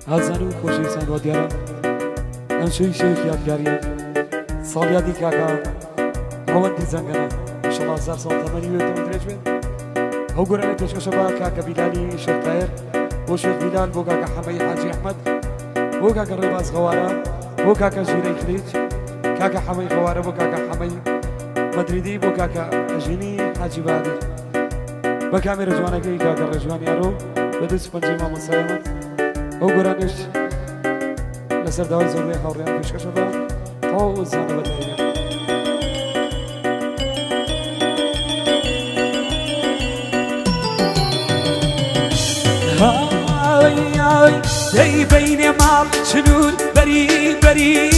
هزانو خوشی سن و دیارم امشوی شیخ یادگاریه سالیادی کاکا روندی زنگنه انشالله 1000 سال تمنی ویتم درش بید هو قرانه تشکش با کاکا بیلالی شیخ طاهر و شیخ بیلال بو کاکا حمی حاجی احمد بو کاکا رباز غواره بو کاکا جیری خلیج کاکا حمی غواره بو کاکا حمی مدریدی بو کاکا اجینی حاجی بادی با کامی رجوانگی کاکا رجوانی ارو بدوس پنجی ماما سلامت هو قرانش لسر دوای زوری خاوریان پیشکش با تو زنده بدهیم ای بین مال شنود بری بری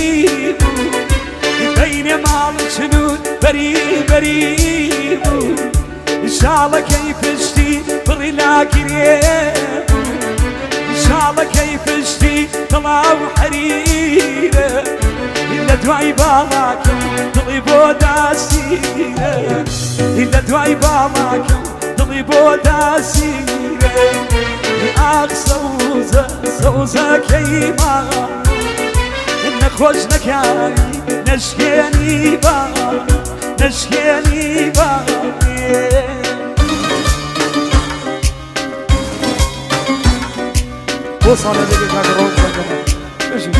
بین مال شنود بری بری شاله كيفشتي بري لاقري شاله كيفشتي طلعوا حريره إلا دواي بالاكم طلبوا داسيره إلا دواي بالاكم طلبوا داسيره آخ سوزة سوزة كيما إنك خوش نكاي نشكيني با نشكيني با وصل لك كاكا روم زنگنه ماشي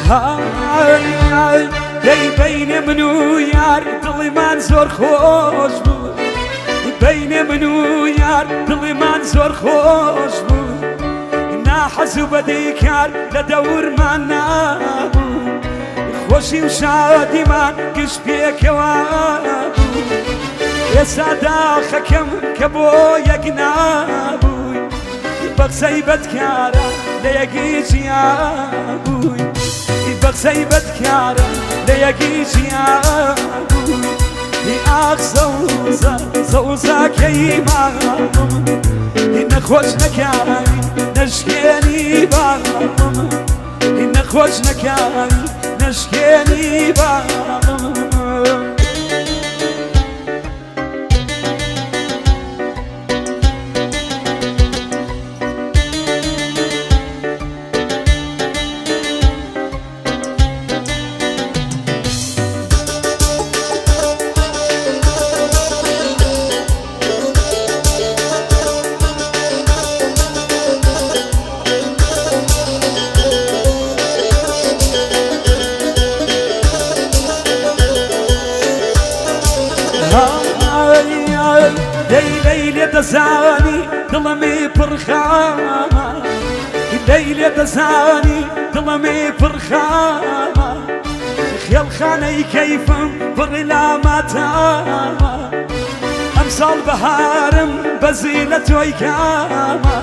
هاي بين منو يار دلي منزور خوش بود بين منو يار دلي منزور خوش بود ناحزو بديك يار لدور من نابود خوشي وشادي من قش بيك وابود يا سادا خكم كبو يقنابوي بغسي بدكارا ليقيش يا ابوي بغسي بدكارا ليقيش يا ابوي اخ زوزة زوزة كيما إن خوش نكاي نشكيني بام إن خوش نكاي نشكيني بام ليلة دزاني ظلمي فرخامة ليلة دزاني ظلمي فرخامة خيال خاني كيفم برلا ماتامة أمثال بهارم بزيلة ويكامة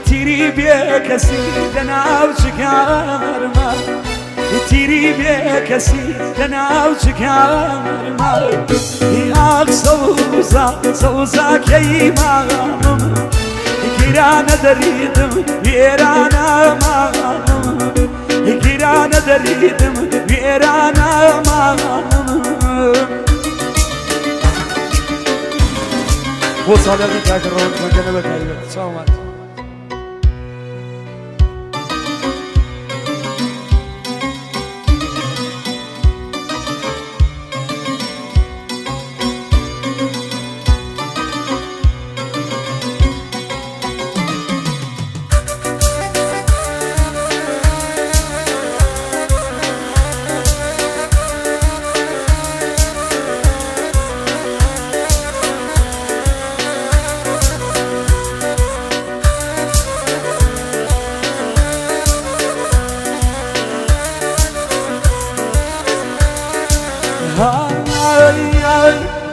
تيري بيكسي لنا وشكارمة تيري بيكسي لنا وشكارمة آخ سوزة سوزة كيما كيرانا دريدم ويرانا ما كيرانا دريدم ويرانا ما وصل لك كاكا روم زنگنه بدهیم سلامت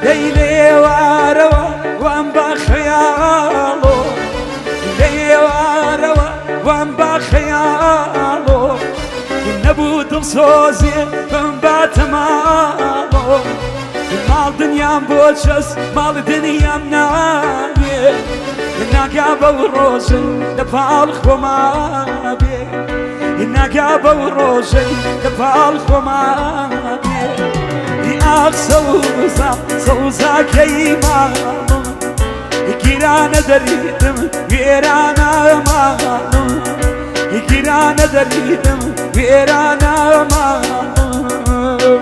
ليلي واروا وان بخيالو ليلي واروا وان بخيالو مالو نبو دل سوزي بمبات مالو مال دنيا بوشس مال دنيا منايا ناقابة وروجي لبال خما بي ناقابة وروجي لبال خما بي آخ سوزا كيمانو گیرانه دریدم ویرانه مانو گیرانه دریدم ویرانه مانو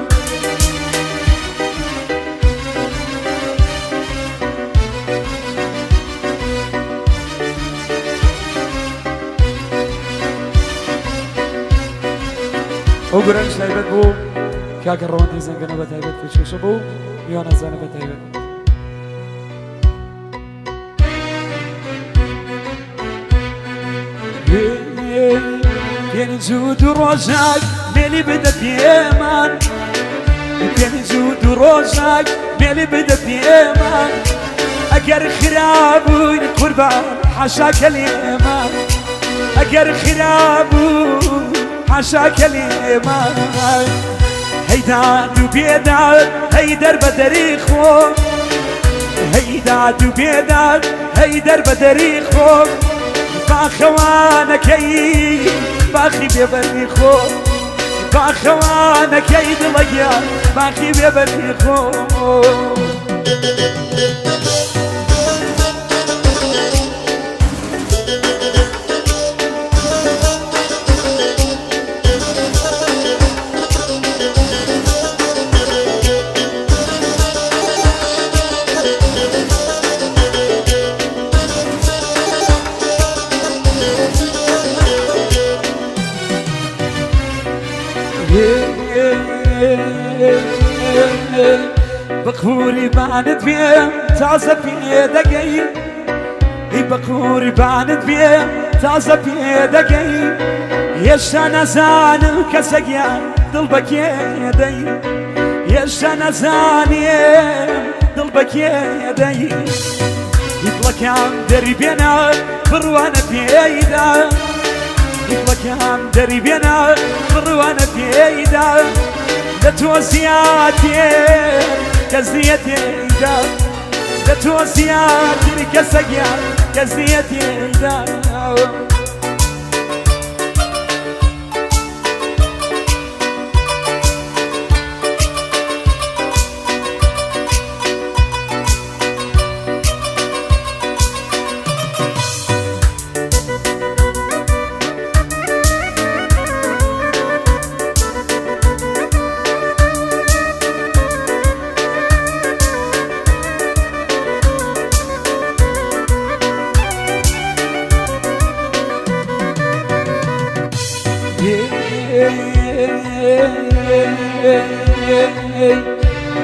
او گرانش تایبت بو که اگر روان زنگنه به تایبت فچکش بو یا نزنه به تایبت بين جود وروجك ملي بدا بيمان بين جود وروجك ملي بدا بيمان اگر خرابون قربان حشاك اليمان اگر خرابون حشاك اليمان هيداد وبيداد هيدر بدري خو هيداد وبيداد هيدر بدري خو باخوانكي باخي بيبني خو باخوانكي دلقيا باخي بيبني خو بخوري باند بيه تازه بيه دقي بخوري باند بيه تازه بيه دقي يشتنا زانم كسقيا دل بكيدي يشتنا زانم دل بكيدي يطلق عم دربينا بروانه بيدا يطلق عم دربينا بروانه بيدا لتوزياتي كزيتي دا لتوزياتي كسقيا كزيتي دا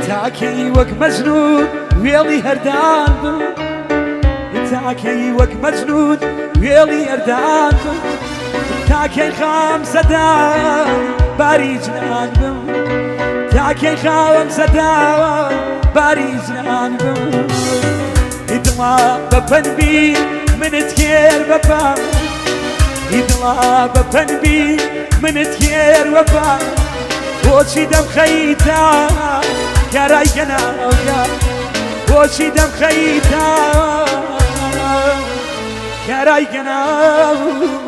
تاكي وك مجنون ويلي هردان تاكي وك مجنون ويلي هردان تاكي خمسة دان باري جنان تاكي خمسة دان باري جنان يدلا ببنبي من تكير ببا يدلا ببنبي من تكير وبا وشي دم خيتا كراي كناويا وشي دم خيتا كراي كناويا